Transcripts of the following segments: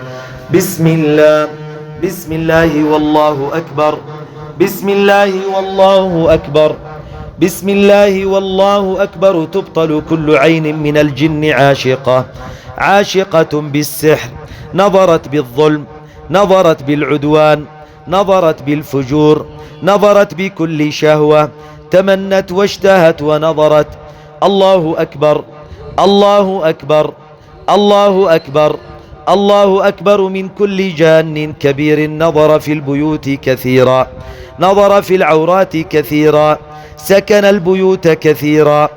بسم الله بسم الله والله أكبر بسم الله والله أكبر بسم الله والله أكبر تبطل كل عين من الجن عاشقة بالسحر، نظرت بالظلم، نظرت بالعدوان، نظرت بالفجور، نظرت بكل شهوة، تمنت واشتهت ونظرت. الله أكبر الله أكبر الله أكبر الله أكبر من كل جان كبير، نظر في البيوت كثيرا، نظر في العورات كثيرا، سكن البيوت كثيرا.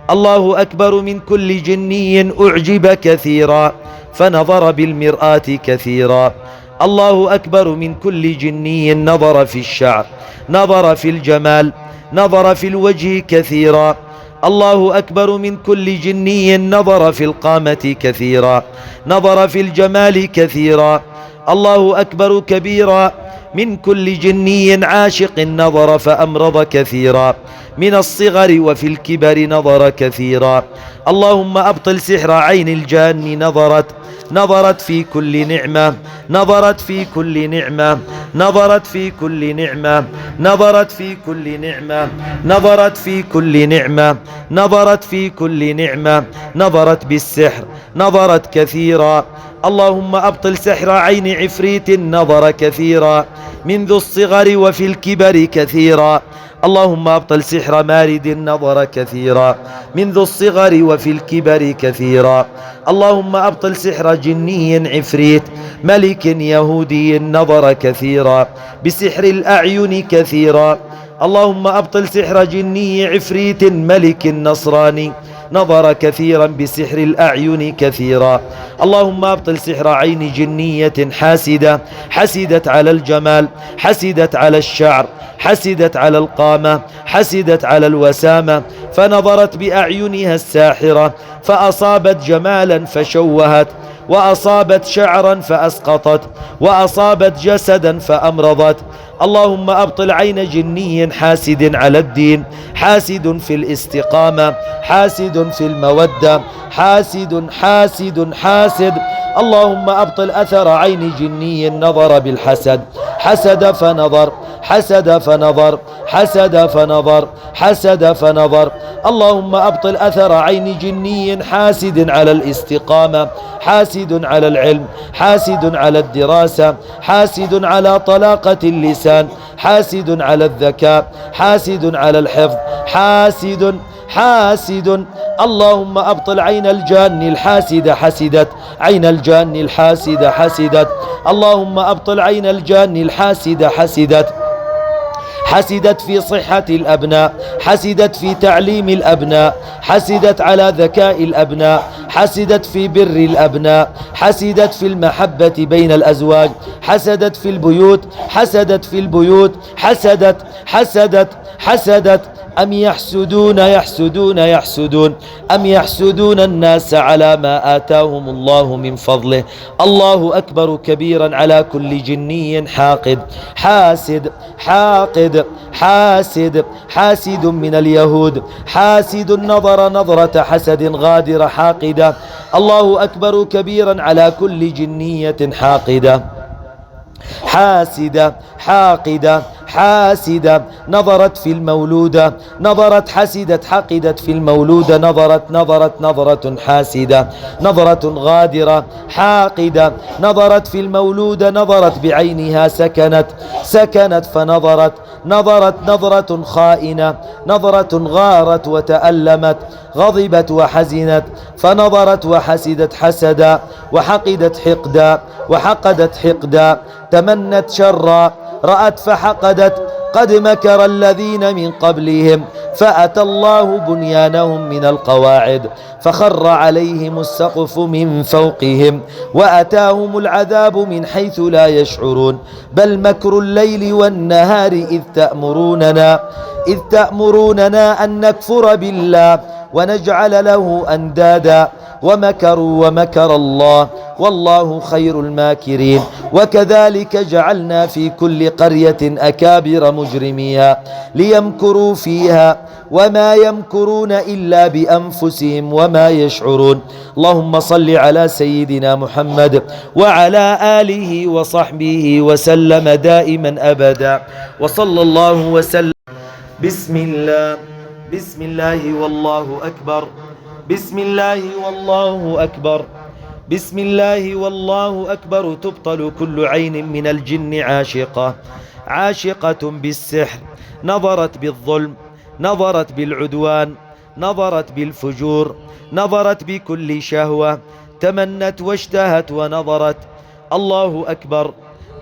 الله أكبر من كل جني أعجب كثيرا، فنظر بالمرآة كثيرا. الله أكبر من كل جني نظر في الشعر، نظر في الجمال، نظر في الوجه كثيرا. الله أكبر من كل جني نظر في القامة كثيرا، نظر في الجمال كثيرا. الله أكبر كبيرا من كل جني عاشق نظر فأمرض كثيرا، من الصغر وفي الكبر نظر كثيرا. اللهم أبطل سحر عين الجان، نظرت في كل نعمة، نظرت في كل نعمة، نظرت في كل نعمة، نظرت في كل نعمة، نظرت في كل نعمة، نظرت في كل نعمة، نظرت بالسحر، نظرت كثيرا. اللهم أبطل سحر عين عفريت نظر كثيرا، منذ الصغر وفي الكبر كثيرا. اللهم أبطل سحر مارد نظر كثيرا، منذ الصغر وفي الكبر كثيرا. اللهم أبطل سحر جني عفريت ملك يهودي نظر كثيرا، بسحر الأعين كثيرا. اللهم أبطل سحر جني عفريت ملك نصراني نظر كثيرا، بسحر الأعين كثيرا. اللهم أبطل سحر عين جنية حاسدة، حسدت على الجمال، حسدت على الشعر، حسدت على القامة، حسدت على الوسامة، فنظرت بأعينها الساحرة فأصابت جمالا فشوهت، وأصابت شعرا فأسقطت، وأصابت جسدا فأمرضت. اللهم أبطل عين جني حاسد على الدين، حاسد في الاستقامة، حاسد في المودة، حاسد. اللهم أبطل أثر عين جني نظر بالحسد، حسد فنظر، حسد فنظر، حسد فنظر، حسد فنظر. اللهم أبطل أثر عين جني حاسد على الاستقامة، حاسد على العلم، حاسد على الدراسة، حاسد على طلاقة اللسان، حاسد على الذكاء، حاسد على الحفظ، حاسد. اللهم أبطل عين الجان الحاسدة، حسدت عين الجان الحاسدة، حسدت. اللهم أبطل عين الجان الحاسدة، حسدت في صحة الأبناء، حسدت في تعليم الأبناء، حسدت على ذكاء الأبناء، حسدت في بر الأبناء، حسدت في المحبة بين الأزواج، حسدت في البيوت، حسدت في البيوت، حسدت. أم يحسدون أم يحسدون الناس على ما آتاهم الله من فضله. الله أكبر كبيرا على كل جني حاسد من اليهود، حاسد نظر نظرة حسد غادر حاقدة. الله أكبر كبيرا على كل جنية حاسدة نظرت في المولودة، نظرت حسدت حقدت في المولودة، نظرت نظرة حاسدة، نظرة غادرة حاقدة. نظرت في المولودة، نظرت بعينها، سكنت فنظرت، نظرت نظرة خائنة، نظرة غارت وتألمت، غضبت وحزنت، فنظرت وحسدت حسدا، وحقدت حقدا، تمنت شرا، رأت فحقدت. قد مكر الذين من قبلهم فأتى الله بنيانهم من القواعد فخر عليهم السقف من فوقهم وأتاهم العذاب من حيث لا يشعرون. بل مكر الليل والنهار إذ تأمروننا أن نكفر بالله ونجعل له أندادا ومكروا ومكر الله والله خير الماكرين. وكذلك جعلنا في كل قرية أكابر مجرميها ليمكروا فيها وما يمكرون إلا بأنفسهم وما يشعرون. اللهم صل على سيدنا محمد وعلى آله وصحبه وسلم دائما أبدا. وصلى الله وسلم. بسم الله والله أكبر. بسم الله والله أكبر. بسم الله والله أكبر. تبطل كل عين من الجن عاشقة بالسحر، نظرت بالظلم، نظرت بالعدوان، نظرت بالفجور، نظرت بكل شهوة، تمنت واشتهت ونظرت. الله أكبر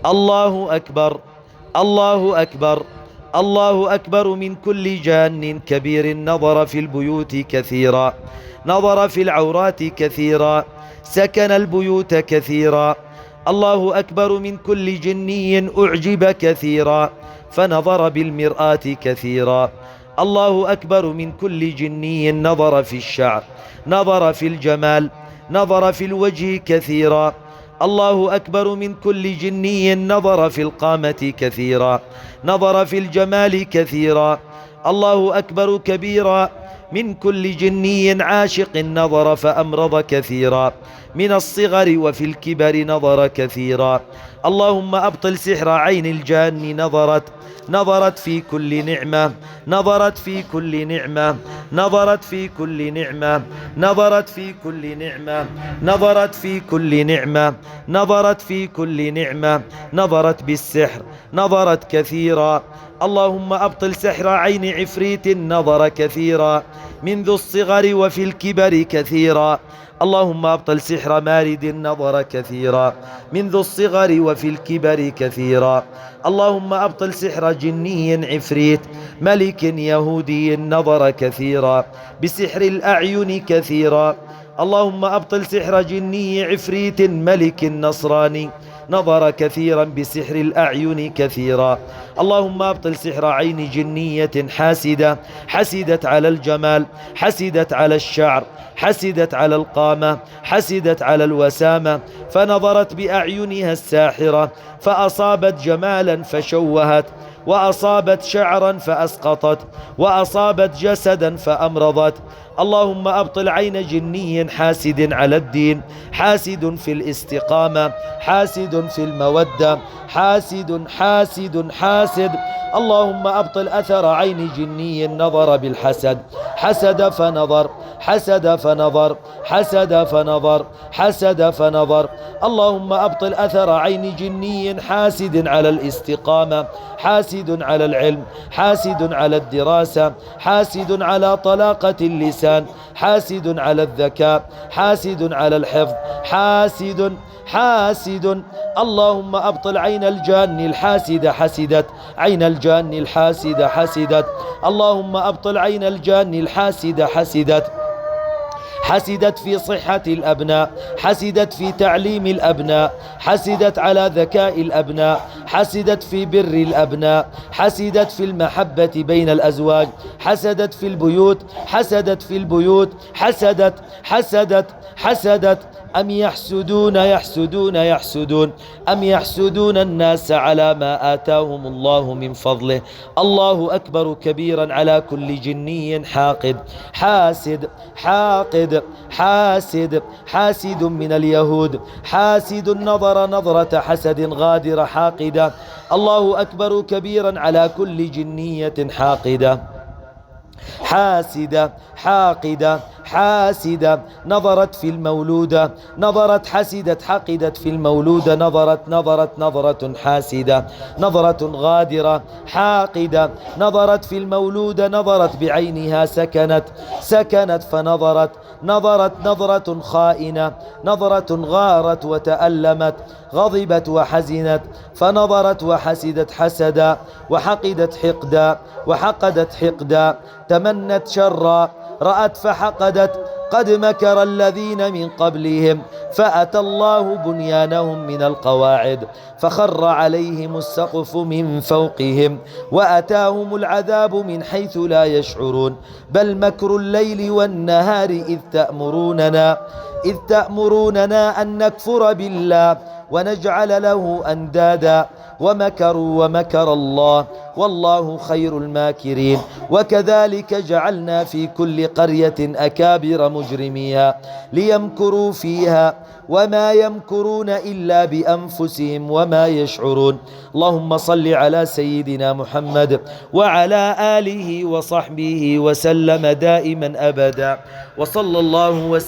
الله أكبر الله أكبر الله أكبر من كل جان كبير. نظر في البيوت كثيرا، نظر في العورات كثيرا، سكن البيوت كثيرا. الله أكبر من كل جني أعجب كثيرا فنظر بالمرآة كثيرا. الله أكبر من كل جني نظر في الشعر، نظر في الجمال، نظر في الوجه كثيرا. الله أكبر من كل جني نظر في القامة كثيرا، نظر في الجمال كثيرا. الله أكبر كبيرا من كل جني عاشق نظر فأمرض كثيرا، من الصغر وفي الكبر نظر كثيرا. اللهم أبطل سحر عين الجان. نظرت في كل نعمة، نظرت في كل نعمة، نظرت في كل نعمة، نظرت في كل نعمة، نظرت في كل نعمة، نظرت في كل نعمة، نظرت بالسحر، نظرت كثيرا. اللهم أبطل سحر عين عفريت نظر كثيرا منذ الصغر وفي الكبر كثيرا. اللهم أبطل سحر مارد نظر كثيرا منذ الصغر وفي الكبر كثيرا. اللهم أبطل سحر جني عفريت ملك يهودي نظر كثيرا بسحر الأعين كثيرا. اللهم أبطل سحر جني عفريت ملك نصراني نظر كثيرا بسحر الأعين كثيرا. اللهم أبطل سحر عين جنية حاسدة، حسدت على الجمال، حسدت على الشعر، حسدت على القامة، حسدت على الوسامة، فنظرت بأعينها الساحرة فأصابت جمالا فشوهت، وأصابت شعرا فأسقطت، وأصابت جسدا فأمرضت. اللهم أبطل عين جني حاسد على الدين، حاسد في الاستقامة، حاسد في المودة، حاسد. اللهم أبطل أثر عين جني نظر بالحسد، حسد فنظر، حسد فنظر، حسد فنظر، حسد فنظر. اللهم أبطل أثر عين جني حاسد على الاستقامة، حاسد على العلم، حاسد على الدراسة، حاسد على طلاقة اللسان، حاسد على الذكاء، حاسد على الحفظ، حاسد. اللهم أبطل عين الجان الحاسد حسدت، عين الجان الحاسد حسدت. اللهم أبطل عين الجان الحاسد حسدت، حسدت في صحة الأبناء، حسدت في تعليم الأبناء، حسدت على ذكاء الأبناء، حسدت في بر الأبناء، حسدت في المحبة بين الأزواج، حسدت في البيوت، حسدت في البيوت، حسدت. أم يحسدون أم يحسدون الناس على ما آتاهم الله من فضله. الله أكبر كبيرا على كل جني حاقد، حاسد من اليهود، حاسد نظر نظرة حسد غادر حاقدة. الله أكبر كبيرا على كل جنية حاقدة، حاسدة نظرت في المولودة، نظرت حسدت حقدت في المولودة، نظرت نظرة حاسدة، نظرة غادرة حاقدة. نظرت في المولودة، نظرت بعينها، سكنت فنظرت، نظرة خائنة، نظرة غارت وتألمت، غضبت وحزنت، فنظرت وحسدت حسدا، وحقدت حقدا، تمنت شرا، رأت فحقدت، قد مكر الذين من قبلهم فأتى الله بنيانهم من القواعد فخر عليهم السقف من فوقهم وأتاهم العذاب من حيث لا يشعرون بل مكر الليل والنهار إذ تأمروننا أن نكفر بالله ونجعل له أندادا ومكروا ومكر الله والله خير الماكرين وكذلك جعلنا في كل قرية أكابر مجرميها ليمكروا فيها وما يمكرون إلا بأنفسهم وما يشعرون اللهم صل على سيدنا محمد وعلى آله وصحبه وسلم دائما أبدا وصلى الله وسلم